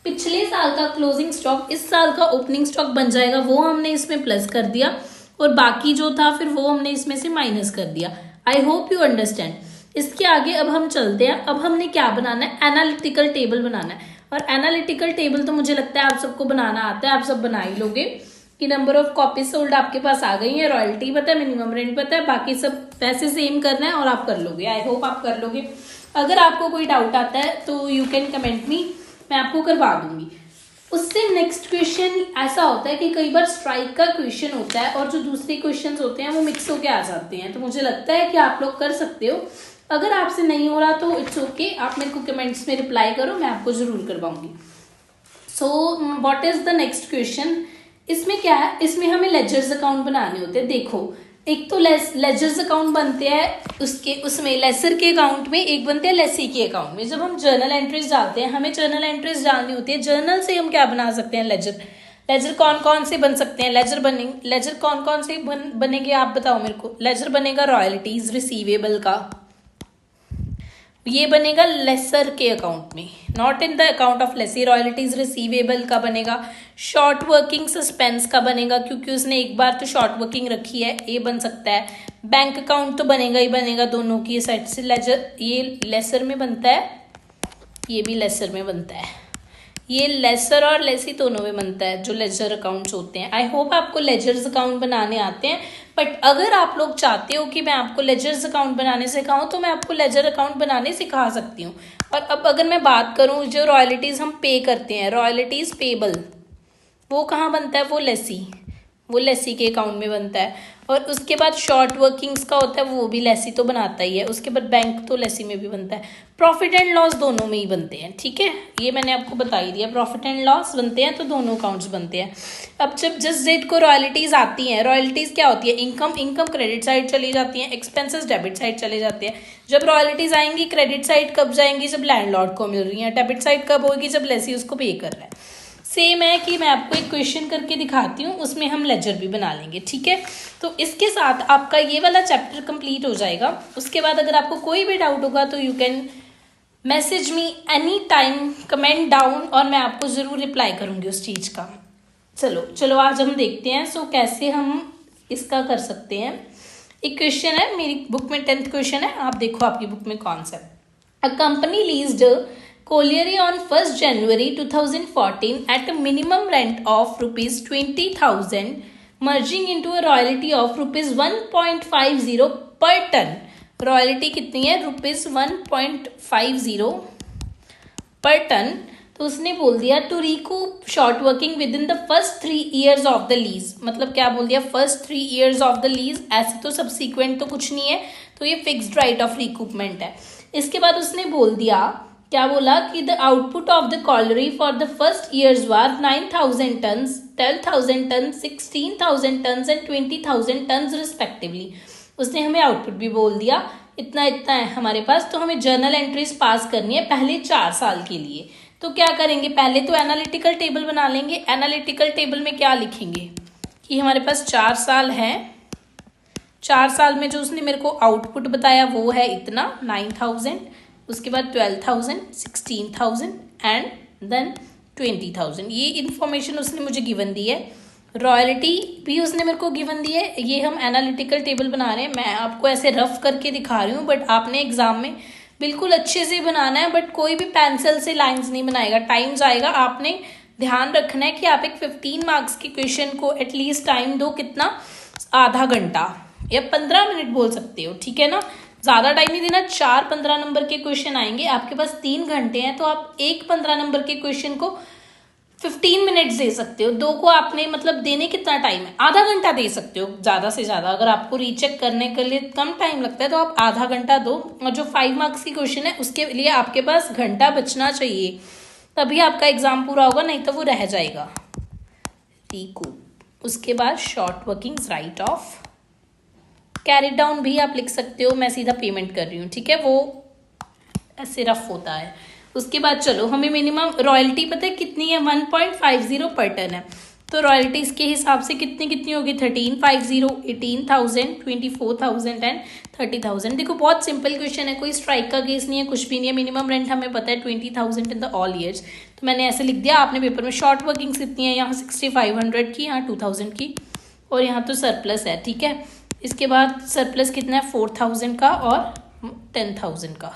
S1: पिछले साल का क्लोजिंग स्टॉक इस साल का ओपनिंग स्टॉक बन जाएगा, वो हमने इसमें प्लस कर दिया, और बाकी जो था फिर वो हमने इसमें से माइनस कर दिया। आई होप यू अंडरस्टैंड। इसके आगे अब हम चलते हैं। अब हमने क्या बनाना है, एनालिटिकल टेबल बनाना है। और एनालिटिकल टेबल तो मुझे लगता है आप सबको बनाना आता है, आप सब बना ही लोगे कि नंबर ऑफ कॉपीज सोल्ड आपके पास आ गई है, रॉयल्टी पता है, मिनिमम रेंट पता है, बाकी सब पैसे सेम करना है और आप कर लोगे। आई होप आप कर लोगे। अगर आपको कोई डाउट आता है तो यू कैन कमेंट मी, मैं आपको करवा दूंगी। उससे नेक्स्ट क्वेश्चन ऐसा होता है कि कई बार स्ट्राइक का क्वेश्चन होता है और जो दूसरे क्वेश्चन होते हैं वो मिक्स होके आ जाते हैं, तो मुझे लगता है कि आप लोग कर सकते हो। अगर आपसे नहीं हो रहा तो इट्स ओके, आप मेरे को कमेंट्स में रिप्लाई करो, मैं आपको जरूर करवाऊंगी। So what is the next question? इसमें क्या है, इसमें हमें लेजर्स अकाउंट बनाने होते हैं। देखो, एक तो लेजर्स अकाउंट बनते हैं उसमें लेसर के अकाउंट में, एक बनते हैं लेसी के अकाउंट में। जब हम जर्नल एंट्रीज डालते हैं, हमें जर्नल एंट्रीज डालनी होती है। जर्नल से हम क्या बना सकते हैं? लेजर कौन कौन से बन सकते हैं? लेजर कौन कौन से बनेंगे आप बताओ मेरे को। लेजर बनेगा रॉयल्टीज रिसीवेबल का, ये बनेगा लेसर के अकाउंट में, not in the account of Lesi. Royalties receivable का बनेगा, शॉर्ट वर्किंग सस्पेंस का बनेगा, क्योंकि उसने एक बार तो शॉर्ट वर्किंग रखी है, ये बन सकता है। बैंक अकाउंट तो बनेगा ही बनेगा दोनों की साइड से। लेजर ये लेसर में बनता है, ये भी लेसर में बनता है, ये लेसर और लेसी दोनों में बनता है जो लेजर अकाउंट्स होते हैं। आई होप आपको लेजर्स अकाउंट बनाने आते हैं, बट अगर आप लोग चाहते हो कि मैं आपको लेजर्स अकाउंट बनाने सिखाऊं तो मैं आपको लेजर अकाउंट बनाने सिखा सकती हूँ। और अब अगर मैं बात करूँ जो रॉयल्टीज हम पे करते हैं, रॉयल्टीज पेबल, वो कहाँ बनता है? वो लेसी के अकाउंट में बनता है। और उसके बाद शॉर्ट वर्किंग्स का होता है, वो भी लेसी तो बनाता ही है। उसके बाद बैंक तो लेसी में भी बनता है। प्रॉफिट एंड लॉस दोनों में ही बनते हैं, ठीक है, ये मैंने आपको बता ही दिया। प्रॉफिट एंड लॉस बनते हैं तो दोनों अकाउंट्स बनते हैं। अब जब जिस डेट को रॉयल्टीज आती हैं, रॉयल्टीज क्या होती है? इनकम क्रेडिट साइड चली जाती है, एक्सपेंसेस डेबिट साइड चले जाते हैं। जब रॉयल्टीज आएंगी क्रेडिट साइड कब जाएंगी? जब लैंडलॉर्ड को मिल रही है। डेबिट साइड कब होगी? जब लेसी उसको पे कर रहा है। सेम है कि मैं आपको एक क्वेश्चन करके दिखाती हूँ, उसमें हम लेजर भी बना लेंगे, ठीक है। तो इसके साथ आपका ये वाला चैप्टर कंप्लीट हो जाएगा। उसके बाद अगर आपको कोई भी डाउट होगा तो you can message me any time, comment down, और मैं आपको ज़रूर रिप्लाई करूँगी उस चीज़ का। चलो आज हम देखते हैं सो कैसे हम इसका कर सकते हैं। एक क्वेश्चन है मेरी बुक में, 10th क्वेश्चन है, आप देखो आपकी बुक में कौन सा है। A company leased Colliery on 1st January 2014 at a minimum rent of rupees 20,000, merging into a royalty of rupees 1.50 per ton. Royalty कितनी है? रुपीज 1.50 पर टन। तो उसने बोल दिया to recoup short working within the first 3 years of the lease. मतलब क्या बोल दिया? First 3 years of the lease. ऐसे तो सब्सिक्वेंट तो कुछ नहीं है, तो ये फिक्स्ड राइट ऑफ रिकूपमेंट है। इसके बाद उसने बोल दिया, क्या बोला कि the output of the colliery for the first years were 9,000 tons, 12,000 tons, 16,000 tons and 20,000 tons respectively. उसने हमें आउटपुट भी बोल दिया, इतना इतना है हमारे पास। तो हमें जर्नल एंट्रीज पास करनी है पहले 4 साल के लिए। तो क्या करेंगे? पहले तो एनालिटिकल टेबल बना लेंगे। एनालिटिकल टेबल में क्या लिखेंगे कि हमारे पास 4 साल है, 4 साल में जो उसने मेरे को आउटपुट बताया वो है इतना 9,000, उसके बाद 12,000, 16,000 एंड देन 20,000। ये इन्फॉर्मेशन उसने मुझे गिवन दी है। रॉयल्टी भी उसने मेरे को गिवन दी है। ये हम एनालिटिकल टेबल बना रहे हैं, मैं आपको ऐसे रफ करके दिखा रही हूँ, बट आपने एग्जाम में बिल्कुल अच्छे से बनाना है। बट कोई भी पेंसिल से लाइंस नहीं बनाएगा, टाइम जाएगा। आपने ध्यान रखना है कि आप एक 15 मार्क्स के क्वेश्चन को एटलीस्ट टाइम दो, कितना? आधा घंटा या 15 मिनट बोल सकते हो, ठीक है ना। ज़्यादा टाइम नहीं देना। 4 15 नंबर के क्वेश्चन आएंगे, आपके पास 3 घंटे हैं, तो आप एक 15 नंबर के क्वेश्चन को 15 मिनट्स दे सकते हो। 2 को आपने मतलब देने कितना टाइम है? आधा घंटा दे सकते हो ज़्यादा से ज़्यादा। अगर आपको रीचेक करने के लिए कम टाइम लगता है तो आप आधा घंटा दो। और जो 5 मार्क्स की क्वेश्चन है उसके लिए आपके पास घंटा बचना चाहिए, तभी आपका एग्जाम पूरा होगा, नहीं तो वो रह जाएगा। रिकूप। उसके बाद short workings right of, carry down भी आप लिख सकते हो, मैं सीधा पेमेंट कर रही हूँ, ठीक है, वो ऐसे रफ होता है। उसके बाद चलो हमें मिनिमम रॉयल्टी पता है कितनी है? 1.50 पर टन है। तो रॉयल्टीज के हिसाब से कितनी होगी? 1350, 18,000, 24,000 एंड 30,000। देखो बहुत सिंपल क्वेश्चन है, कोई स्ट्राइक का केस नहीं है, कुछ भी नहीं है। मिनिमम रेंट हमें पता है 20,000 इन द ऑल ईयर्स, तो मैंने ऐसे लिख दिया। आपने पेपर में शॉर्ट वर्किंग्स कितनी है? यहाँ 6,500 की, यहाँ 2,000 की, और यहाँ तो सरप्लस है, ठीक है। इसके बाद सरप्लस कितना है? 4,000 का और 10,000 का,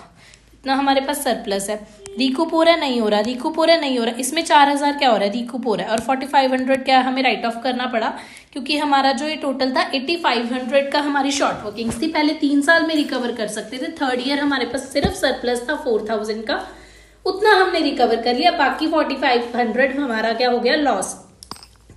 S1: इतना हमारे पास सरप्लस है। रिकूप हो रहा है, नहीं हो रहा, रिकूप हो रहा है, नहीं हो रहा। इसमें 4000 क्या हो रहा है, रिकूप हो रहा है। और 4500 क्या हमें राइट ऑफ करना पड़ा, क्योंकि हमारा जो ये टोटल था 8500 का हमारी शॉर्ट वर्किंग्स थी। पहले 3 साल में रिकवर कर सकते थे, थर्ड ईयर हमारे पास सिर्फ सरप्लस था 4000 का, उतना हमने रिकवर कर लिया। बाकी 4500 हमारा क्या हो गया, लॉस।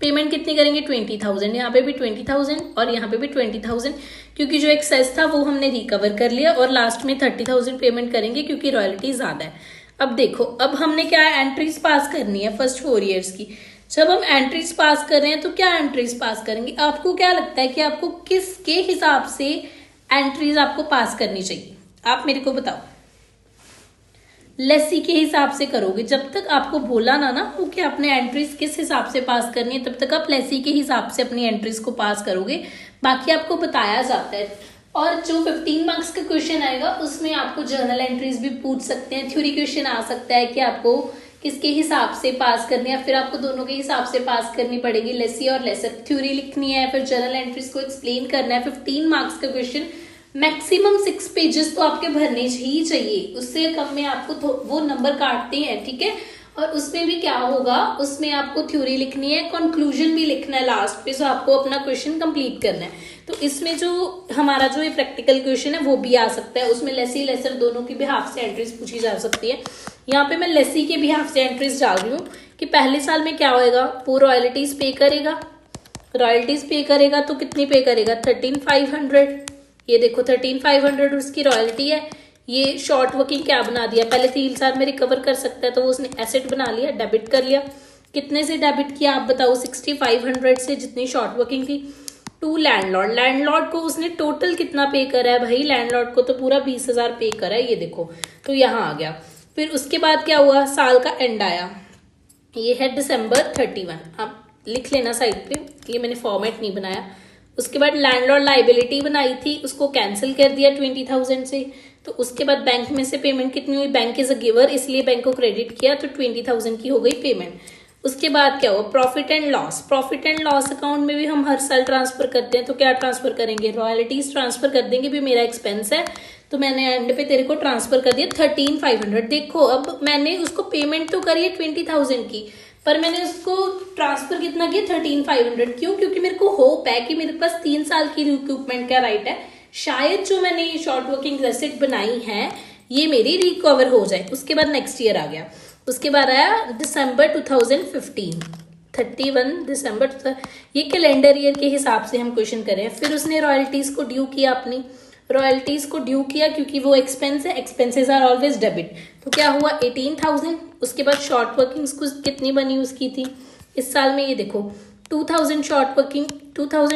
S1: पेमेंट कितनी करेंगे, 20,000, यहाँ पे भी 20,000 और यहाँ पे भी 20,000, क्योंकि जो एक्सेस था वो हमने रिकवर कर लिया। और लास्ट में 30,000 पेमेंट करेंगे क्योंकि रॉयल्टी ज्यादा है। अब देखो, अब हमने क्या एंट्रीज पास करनी है फर्स्ट 4 ईयर्स की। जब हम एंट्रीज पास कर रहे हैं तो क्या एंट्रीज पास करेंगे, आपको क्या लगता है कि आपको किसके हिसाब से एंट्रीज आपको पास करनी चाहिए, आप मेरे को बताओ। लेसी के हिसाब से करोगे, जब तक आपको बोला ना वो कि आपने एंट्रीज किस हिसाब से पास करनी है, तब तक आप लेसी के हिसाब से अपनी एंट्रीज को पास करोगे। बाकी आपको बताया जाता है। और जो 15 मार्क्स का क्वेश्चन आएगा उसमें आपको जर्नल एंट्रीज भी पूछ सकते हैं, थ्योरी क्वेश्चन आ सकता है कि आपको किसके हिसाब से पास करनी है, फिर आपको दोनों के हिसाब से पास करनी पड़ेगी, लेसी और लेसर। थ्योरी लिखनी है, फिर जर्नल एंट्रीज को एक्सप्लेन करना है। 15 मार्क्स का क्वेश्चन, मैक्सिमम 6 पेजेस तो आपके भरने ही चाहिए, उससे कम में आपको वो नंबर काटते हैं, ठीक है। और उसमें भी क्या होगा, उसमें आपको थ्योरी लिखनी है, कंक्लूजन भी लिखना है लास्ट पे, सो आपको अपना क्वेश्चन कंप्लीट करना है। तो इसमें जो हमारा जो ये प्रैक्टिकल क्वेश्चन है वो भी आ सकता है, उसमें लेसी लेसर दोनों की बिहाफ से एंट्रीज पूछी जा सकती है। यहाँ पे मैं लेसी के बिहाफ से एंट्रीज डाल रही हूँ कि पहले साल में क्या होएगा, वो रॉयल्टीज पे करेगा। रॉयल्टीज पे करेगा तो कितनी पे करेगा, 13,500। ये देखो 13,500 उसकी रॉयल्टी है। ये शॉर्ट वर्किंग क्या बना दिया, पहले 3 साल में रिकवर कर सकता है तो वो उसने एसेट बना लिया, डेबिट कर लिया। कितने से डेबिट किया आप बताओ, 6,500 से, जितनी शॉर्ट वर्किंग थी। टू लैंडलॉर्ड, लैंडलॉर्ड को उसने टोटल कितना पे करा है भाई, लैंडलॉर्ड को तो पूरा 20,000 पे करा है, ये देखो, तो यहाँ आ गया। फिर उसके बाद क्या हुआ, साल का एंड आया, ये है December 31, आप लिख लेना साइड पे, ये मैंने फॉर्मेट नहीं बनाया। उसके बाद लैंडलॉर्ड लाइबिलिटी बनाई थी, उसको कैंसिल कर दिया 20,000 से। तो उसके बाद बैंक में से पेमेंट कितनी हुई, बैंक इज अ गिवर इसलिए बैंक को क्रेडिट किया, तो 20,000 की हो गई पेमेंट। उसके बाद क्या हुआ, profit and loss. Profit and loss account में भी हम हर साल ट्रांसफर करते हैं, तो क्या ट्रांसफर करेंगे, रॉयल्टीज ट्रांसफर कर देंगे, भी मेरा एक्सपेंस है तो मैंने एंड पे तेरे को ट्रांसफर कर दिया 13,500। देखो अब मैंने उसको पेमेंट तो करी है 20,000 की, पर मैंने उसको ट्रांसफर कितना किया, 13,500। क्यों, क्योंकि मेरे को होप है कि मेरे पास 3 साल की रिक्यूपमेंट का राइट है, शायद जो मैंने ये शॉर्ट वर्किंग एसेट बनाई है ये मेरी रिकवर हो जाए। उसके बाद नेक्स्ट ईयर आ गया, उसके बाद आया December 2015, 31 दिसंबर, ये कैलेंडर ईयर के हिसाब से हम क्वेश्चन करें। फिर उसने रॉयल्टीज को ड्यू किया, अपनी रॉयल्टीज को ड्यू किया क्योंकि वो एक्सपेंस है, एक्सपेंसेस आर ऑलवेज डेबिट, तो क्या हुआ 18,000। उसके बाद शॉर्ट वर्किंग्स कितनी बनी उसकी थी इस साल में, ये देखो 2,000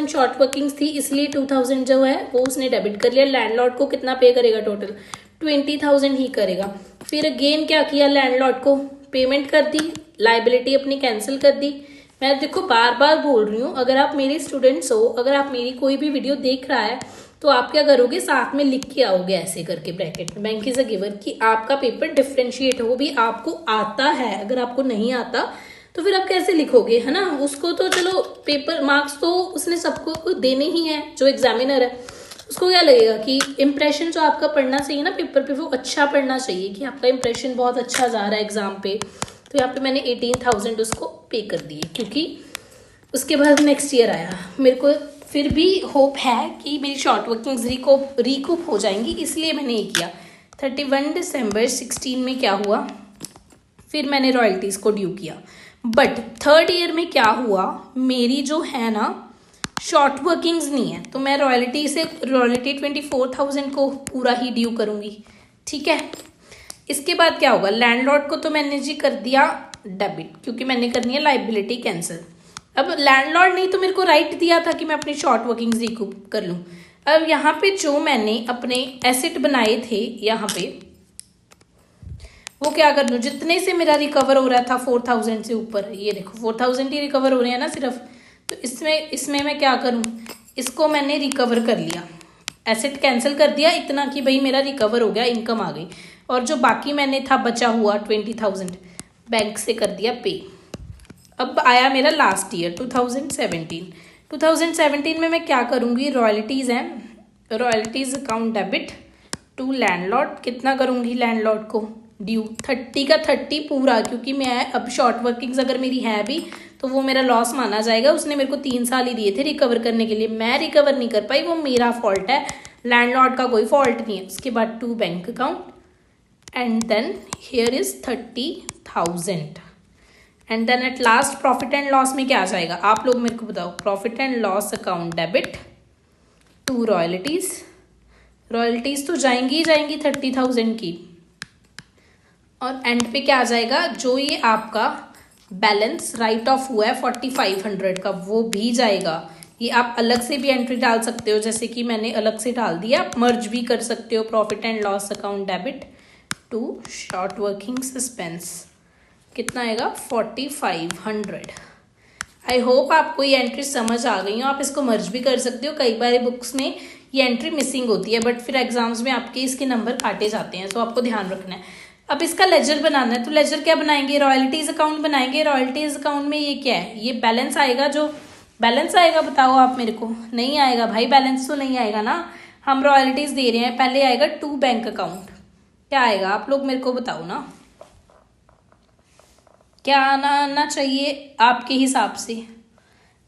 S1: शॉर्ट वर्किंग्स थी, इसलिए 2,000 जो है वो उसने डेबिट कर लिया। लैंडलॉर्ड को कितना पे करेगा, टोटल 20,000 ही करेगा। फिर अगेन क्या किया, लैंडलॉर्ड को पेमेंट कर दी, लाइबिलिटी अपनी कैंसिल कर दी। मैं देखो बार बार बोल रही हूँ, अगर आप मेरे स्टूडेंट्स हो, अगर आप मेरी कोई भी वीडियो देख रहा है तो आप क्या करोगे, साथ में लिख के आओगे ऐसे करके ब्रैकेट में, बैंक इज अ गिवर, कि आपका पेपर डिफरेंशिएट हो, भी आपको आता है। अगर आपको नहीं आता तो फिर आप कैसे लिखोगे, है ना। उसको तो चलो पेपर मार्क्स तो उसने सबको देने ही है, जो एग्जामिनर है उसको क्या लगेगा कि इम्प्रेशन जो आपका पढ़ना चाहिए ना पेपर पे, वो अच्छा पढ़ना चाहिए, कि आपका इम्प्रेशन बहुत अच्छा जा रहा है एग्जाम पे। तो यहाँ पे मैंने 18,000 उसको पे कर दिए, क्योंकि उसके बाद नेक्स्ट ईयर आया, मेरे को फिर भी होप है कि मेरी शॉर्ट वर्किंग्स रिकूप हो जाएंगी, इसलिए मैंने ये किया। 31 दिसंबर 16 में क्या हुआ, फिर मैंने रॉयल्टीज़ को ड्यू किया। बट थर्ड ईयर में क्या हुआ, मेरी जो है ना शॉर्ट वर्किंग्स नहीं है, तो मैं रॉयल्टी 24,000 को पूरा ही ड्यू करूँगी, ठीक है। इसके बाद क्या होगा, लैंडलॉर्ड को तो मैंने जी कर दिया डेबिट, क्योंकि मैंने करनी है लाइबिलिटी कैंसिल। अब लैंडलॉर्ड नहीं तो मेरे को राइट दिया था कि मैं अपनी शॉर्ट वर्किंग्स रिकूप कर लूँ। अब यहाँ पे जो मैंने अपने एसेट बनाए थे, यहाँ पे वो क्या कर लूँ, जितने से मेरा रिकवर हो रहा था 4,000 से ऊपर, ये देखो 4,000 ही रिकवर हो रहे हैं ना सिर्फ, तो इसमें मैं क्या करूँ, इसको मैंने रिकवर कर लिया, एसेट कैंसिल कर दिया इतना कि भाई मेरा रिकवर हो गया, इनकम आ गई। और जो बाकी मैंने था बचा हुआ 20,000 बैंक से कर दिया पे। अब आया मेरा लास्ट ईयर 2017 में मैं क्या करूँगी, रॉयल्टीज़ हैं, royalties account debit to landlord, कितना करूँगी लैंडलॉर्ड को ड्यू 30 का 30 पूरा, क्योंकि मैं अब शॉर्ट वर्किंग्स अगर मेरी है भी तो वो मेरा लॉस माना जाएगा। उसने मेरे को 3 साल ही दिए थे रिकवर करने के लिए, मैं रिकवर नहीं कर पाई, वो मेरा फॉल्ट है, लैंडलॉर्ड का कोई फॉल्ट नहीं है। उसके बाद 2 bank account and then here is 30,000 and then at last profit and loss में क्या आ जाएगा, आप लोग मेरे को बताओ। Profit and loss account debit to royalties, royalties तो जाएंगी ही जाएंगी 30,000 की, और एंड पे क्या आ जाएगा, जो ये आपका बैलेंस राइट ऑफ हुआ है 4500 का वो भी जाएगा। ये आप अलग से भी एंट्री डाल सकते हो, जैसे कि मैंने अलग से डाल दिया, आप मर्ज भी कर सकते हो। Profit and loss account debit to short working suspense कितना आएगा 4500। आई होप आपको ये एंट्री समझ आ गई हो। आप इसको मर्ज भी कर सकते हो, कई बार बुक्स में ये एंट्री मिसिंग होती है बट फिर एग्जाम्स में आपके इसके नंबर काटे जाते हैं, तो आपको ध्यान रखना है। अब इसका लेजर बनाना है, तो लेजर क्या बनाएंगे, रॉयल्टीज अकाउंट बनाएंगे। रॉयल्टीज अकाउंट में ये क्या है, ये बैलेंस आएगा, जो बैलेंस आएगा बताओ आप मेरे को। नहीं आएगा भाई, बैलेंस तो नहीं आएगा ना, हम रॉयल्टीज दे रहे हैं। पहले आएगा 2 बैंक अकाउंट, क्या आएगा आप लोग मेरे को बताओ ना, क्या आना चाहिए आपके हिसाब से।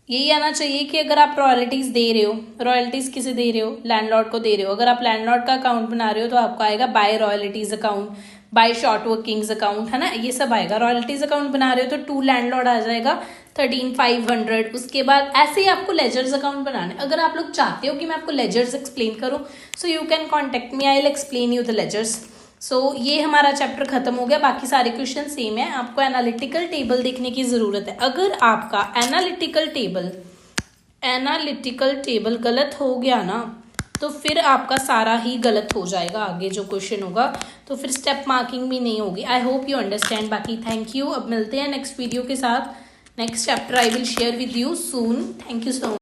S1: यही आना चाहिए कि अगर आप रॉयल्टीज दे रहे हो, रॉयल्टीज किसे दे रहे हो, लैंडलॉर्ड को दे रहे हो। अगर आप लैंडलॉर्ड का अकाउंट बना रहे हो तो आपको आएगा by royalties account, by short workings account, है ना, ये सब आएगा। रॉयल्टीज अकाउंट बना रहे हो तो 2 लैंडलॉर्ड आ जाएगा 13,500। उसके बाद ऐसे ही आपको लेजर्स अकाउंट बनाने। अगर आप लोग चाहते हो कि मैं आपको लेजर्स एक्सप्लेन करूँ, so you can contact me, I will explain you the ledgers. So ये हमारा चैप्टर खत्म हो गया, बाकी सारे क्वेश्चन सेम है। आपको एनालिटिकल टेबल देखने की जरूरत है। अगर आपका एनालिटिकल टेबल गलत हो गया ना, तो फिर आपका सारा ही गलत हो जाएगा, आगे जो क्वेश्चन होगा तो फिर स्टेप मार्किंग भी नहीं होगी। आई होप यू अंडरस्टैंड। बाकी थैंक यू, अब मिलते हैं नेक्स्ट वीडियो के साथ। Next chapter I will share with you soon. Thank you so much.